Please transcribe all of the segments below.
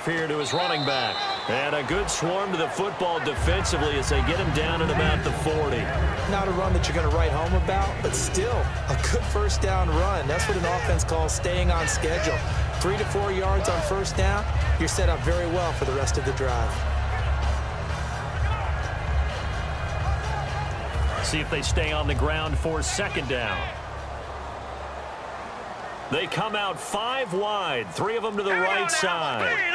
off here to his running back. And a good swarm to the football defensively as they get him down at about the 40. Not a run that you're going to write home about, but still a good first down run. That's what an offense calls staying on schedule. 3 to 4 yards on first down, you're set up very well for the rest of the drive. See if they stay on the ground for second down. They come out 5 wide, 3 of them to the right side.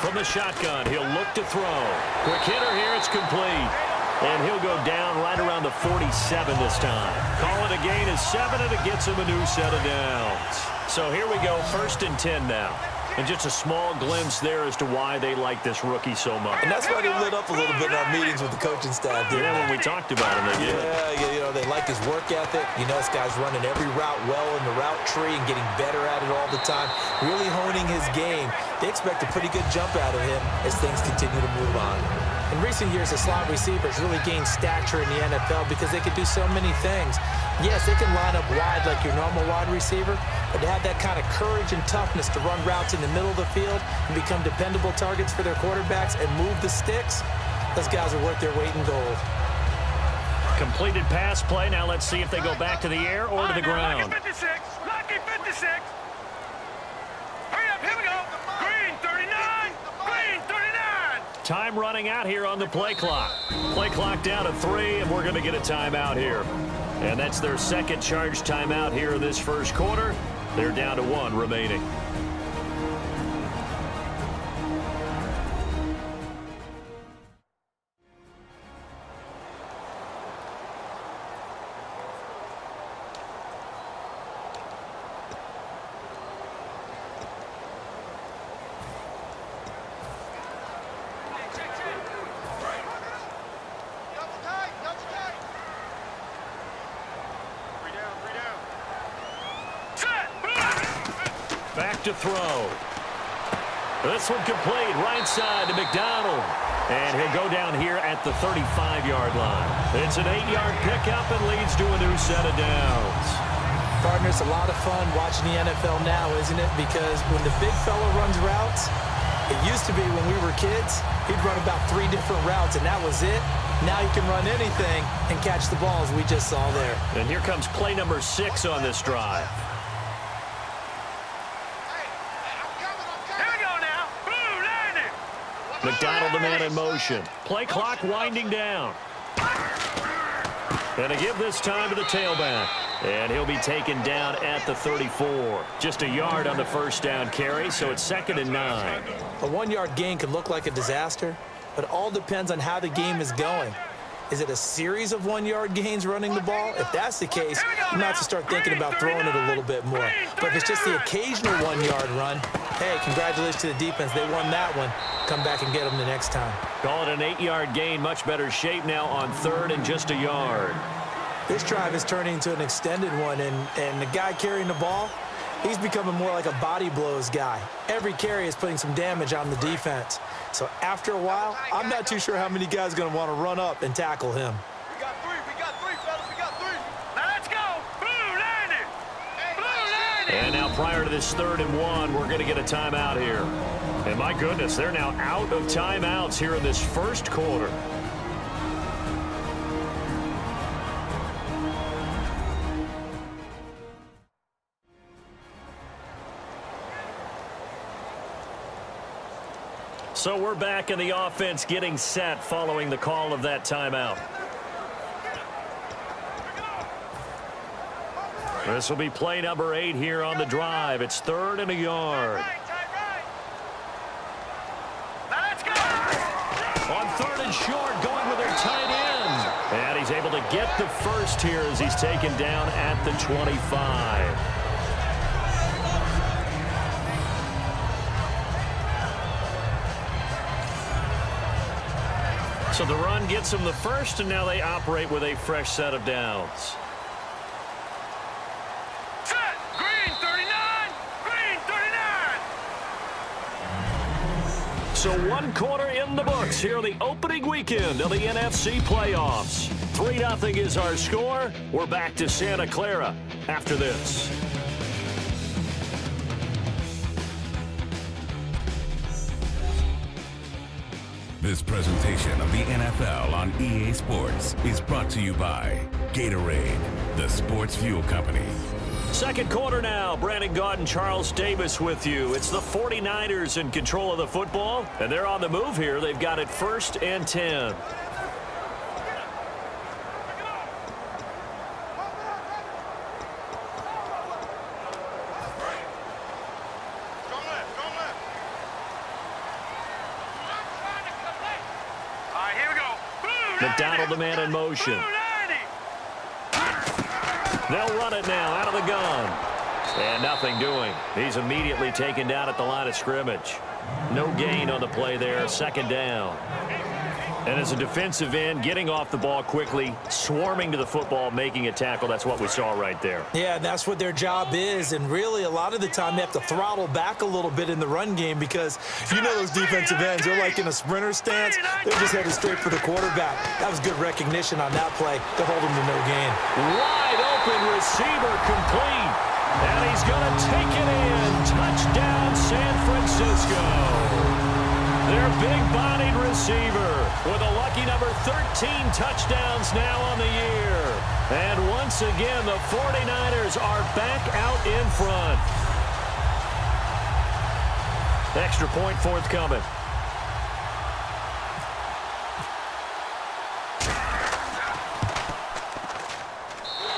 From the shotgun, he'll look to throw. Quick hitter here, it's complete. And he'll go down right around the 47 this time. Call it a gain of 7, and it gets him a new set of downs. So here we go, 1st and 10 now. And just a small glimpse there as to why they like this rookie so much. And that's why they lit up a little bit in our meetings with the coaching staff. Yeah, when we talked about him, they did. Yeah, you know, they like his work ethic. You know, this guy's running every route well in the route tree and getting better at it all the time. Really honing his game. They expect a pretty good jump out of him as things continue to move on. In recent years, the slot receivers really gained stature in the NFL because they could do so many things. Yes, they can line up wide like your normal wide receiver, but to have that kind of courage and toughness to run routes in the middle of the field and become dependable targets for their quarterbacks and move the sticks, those guys are worth their weight in gold. Completed pass play. Now let's see if they go back to the air or to the ground. Lucky 56. Lucky 56. Hurry up. Here we go. Green 39. Green 39. Time running out here on the play clock. Play clock down to 3, and we're going to get a timeout here. And that's their second charge timeout here in this first quarter. They're down to 1 remaining. Back to throw. This one complete, right side to McDonald. And he'll go down here at the 35-yard line. It's an 8-yard pickup and leads to a new set of downs. Partner, it's a lot of fun watching the NFL now, isn't it? Because when the big fella runs routes, it used to be when we were kids, he'd run about 3 different routes, and that was it. Now he can run anything and catch the balls we just saw there. And here comes play number 6 on this drive. McDonald, the man in motion. Play clock winding down. And a give this time to the tailback. And he'll be taken down at the 34. Just a yard on the first down carry, so it's 2nd and 9. A 1-yard gain can look like a disaster, but it all depends on how the game is going. Is it a series of 1-yard gains running the ball? If that's the case, you might have to start thinking about throwing it a little bit more. But if it's just the occasional 1-yard run, hey, congratulations to the defense. They won that one. Come back and get them the next time. Call it an 8-yard gain. Much better shape now on 3rd and just a yard. This drive is turning into an extended one, and the guy carrying the ball, he's becoming more like a body blows guy. Every carry is putting some damage on the defense. So after a while, I'm not too sure how many guys are going to want to run up and tackle him. We got 3, fellas. We got 3. Now let's go. Blue landing. Blue landing. And now prior to this 3rd and 1, we're going to get a timeout here. And my goodness, they're now out of timeouts here in this first quarter. So we're back in the offense getting set following the call of that timeout. This will be play number 8 here on the drive. It's 3rd and a yard. On 3rd and short, going with their tight end. And he's able to get the first here as he's taken down at the 25. So the run gets them the first, and now they operate with a fresh set of downs. Set. Green 39. Green 39. So 1 quarter in the books here the opening weekend of the NFC playoffs. 3-0 is our score. We're back to Santa Clara after this. This presentation of the NFL on EA Sports is brought to you by Gatorade, the sports fuel company. Second quarter now. Brandon Gaudin and Charles Davis with you. It's the 49ers in control of the football, and they're on the move here. They've got it 1st and 10. McDonald, the man in motion. They'll run it now out of the gun. And nothing doing. He's immediately taken down at the line of scrimmage. No gain on the play there. 2nd down. And as a defensive end, getting off the ball quickly, swarming to the football, making a tackle. That's what we saw right there. Yeah, and that's what their job is. And really, a lot of the time, they have to throttle back a little bit in the run game because you know those defensive ends, they're like in a sprinter stance. They're just headed straight for the quarterback. That was good recognition on that play to hold him to no gain. Wide open receiver complete. And he's going to take it in. Touchdown, San Francisco. Their big-bodied receiver with a lucky number 13 touchdowns now on the year. And once again, the 49ers are back out in front. Extra point forthcoming.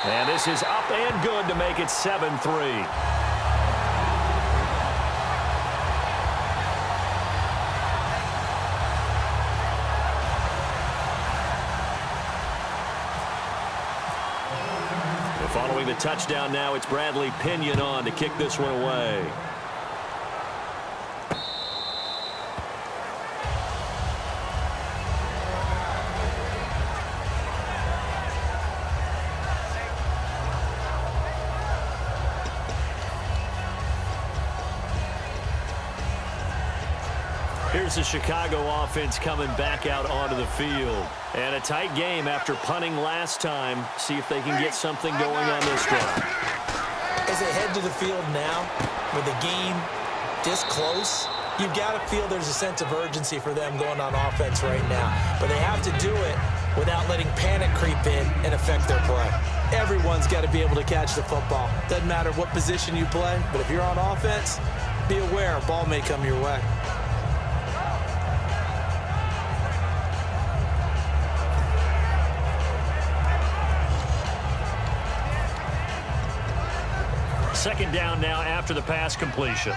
And this is up and good to make it 7-3. Following the touchdown now, it's Bradley Pinion on to kick this one away. Here's the Chicago offense coming back out onto the field. And a tight game after punting last time. See if they can get something going on this drive. As they head to the field now, with the game this close, you've got to feel there's a sense of urgency for them going on offense right now. But they have to do it without letting panic creep in and affect their play. Everyone's got to be able to catch the football. Doesn't matter what position you play, but if you're on offense, be aware a ball may come your way. Second down now after the pass completion.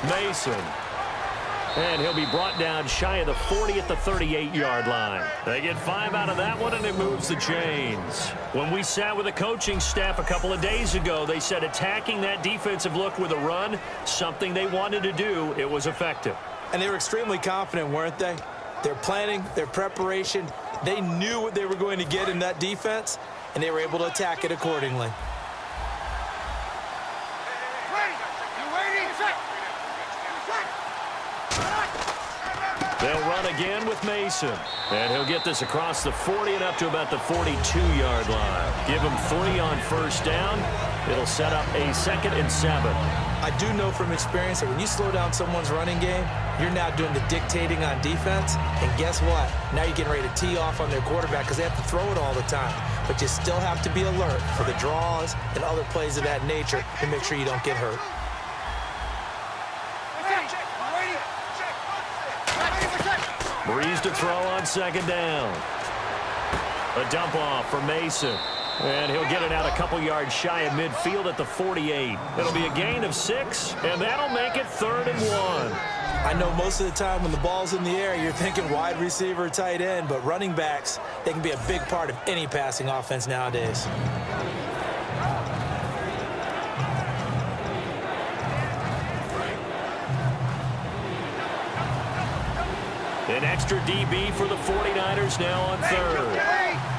Mason. And he'll be brought down shy of the 40 at the 38-yard line. They get 5 out of that one, and it moves the chains. When we sat with the coaching staff a couple of days ago, they said attacking that defensive look with a run, something they wanted to do, it was effective. And they were extremely confident, weren't they? Their planning, their preparation, they knew what they were going to get in that defense, and they were able to attack it accordingly. They'll run again with Mason. And he'll get this across the 40 and up to about the 42-yard line. Give him 3 on first down. It'll set up a 2nd and 7. I do know from experience that when you slow down someone's running game, you're now doing the dictating on defense. And guess what? Now you're getting ready to tee off on their quarterback because they have to throw it all the time. But you still have to be alert for the draws and other plays of that nature to make sure you don't get hurt. Breeze to throw on 2nd down. A dump off for Mason. And he'll get it out a couple yards shy of midfield at the 48. It'll be a gain of 6, and that'll make it 3rd and 1. I know most of the time when the ball's in the air, you're thinking wide receiver, tight end, but running backs, they can be a big part of any passing offense nowadays. An extra DB for the 49ers now on 3rd.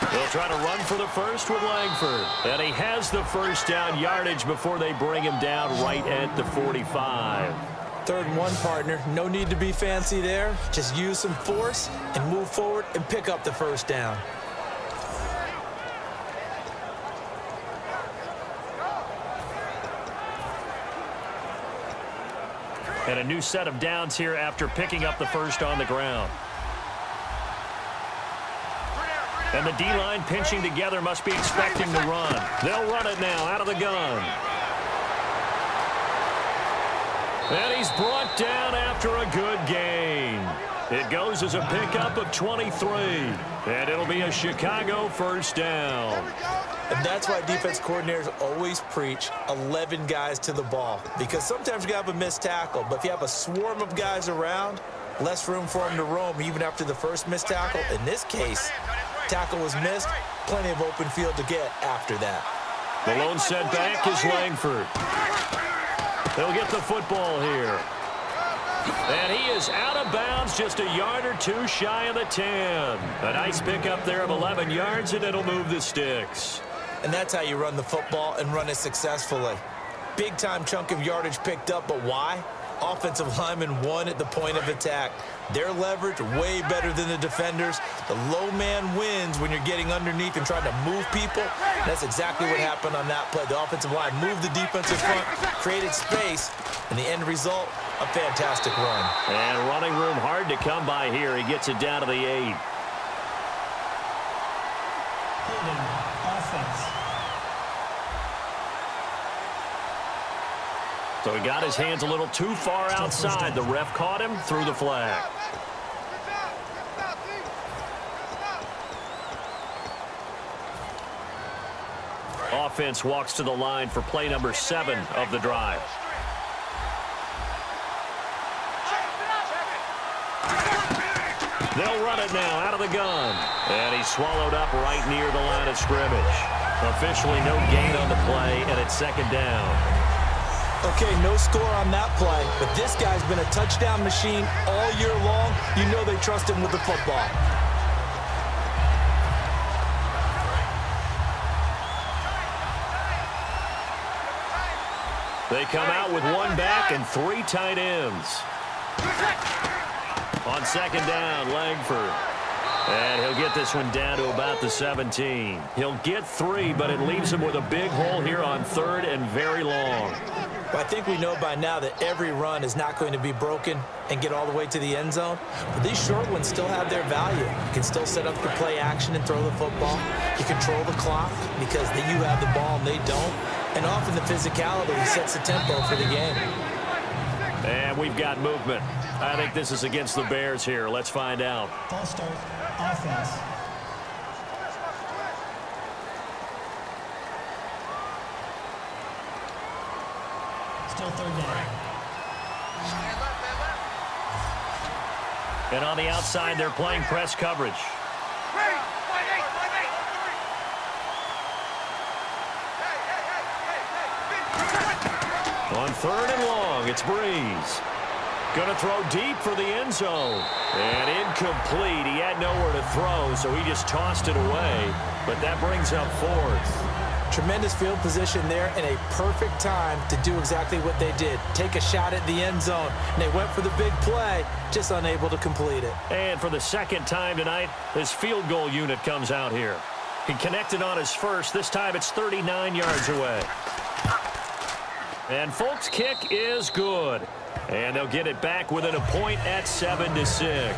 They'll try to run for the first with Langford. And he has the first down yardage before they bring him down right at the 45. 3rd and 1, partner. No need to be fancy there. Just use some force and move forward and pick up the first down. And a new set of downs here after picking up the first on the ground. And the D-line pinching together must be expecting the run. They'll run it now out of the gun. And he's brought down after a good gain. It goes as a pickup of 23. And it'll be a Chicago first down. And that's why defense coordinators always preach 11 guys to the ball. Because sometimes you have a missed tackle, but if you have a swarm of guys around, less room for them to roam even after the first missed tackle. In this case, tackle was missed, plenty of open field to get after that. The lone setback is Langford. They'll get the football here. And he is out of bounds, just a yard or two shy of the 10. A nice pickup there of 11 yards, and it'll move the sticks. And that's how you run the football and run it successfully. Big-time chunk of yardage picked up, but why? Offensive lineman won at the point of attack. Their leverage way better than the defenders. The low man wins when you're getting underneath and trying to move people. That's exactly what happened on that play. The offensive line moved the defensive front, created space, and the end result, a fantastic run. And running room hard to come by here. He gets it down to the 8. So he got his hands a little too far outside. The ref caught him, threw the flag. Offense walks to the line for play number 7 of the drive. They'll run it now out of the gun. And he's swallowed up right near the line of scrimmage. Officially no gain on the play, and it's second down. Okay, no score on that play, but this guy's been a touchdown machine all year long. You know they trust him with the football. They come out with one back and 3 tight ends. On second down, Langford. And he'll get this one down to about the 17. He'll get 3, but it leaves him with a big hole here on third and very long. Well, I think we know by now that every run is not going to be broken and get all the way to the end zone. But these short ones still have their value. You can still set up your play action and throw the football. You control the clock because you have the ball and they don't. And often the physicality sets the tempo for the game. And we've got movement. I think this is against the Bears here. Let's find out. False start, offense. Still third down. And on the outside, they're playing press coverage. On third and long, it's Breeze. Going to throw deep for the end zone. And incomplete. He had nowhere to throw, so he just tossed it away. But that brings up fourth. Tremendous field position there and a perfect time to do exactly what they did. Take a shot at the end zone. And they went for the big play, just unable to complete it. And for the second time tonight, his field goal unit comes out here. He connected on his first. This time it's 39 yards away. And Folk's kick is good. And they'll get it back within a point at 7-6.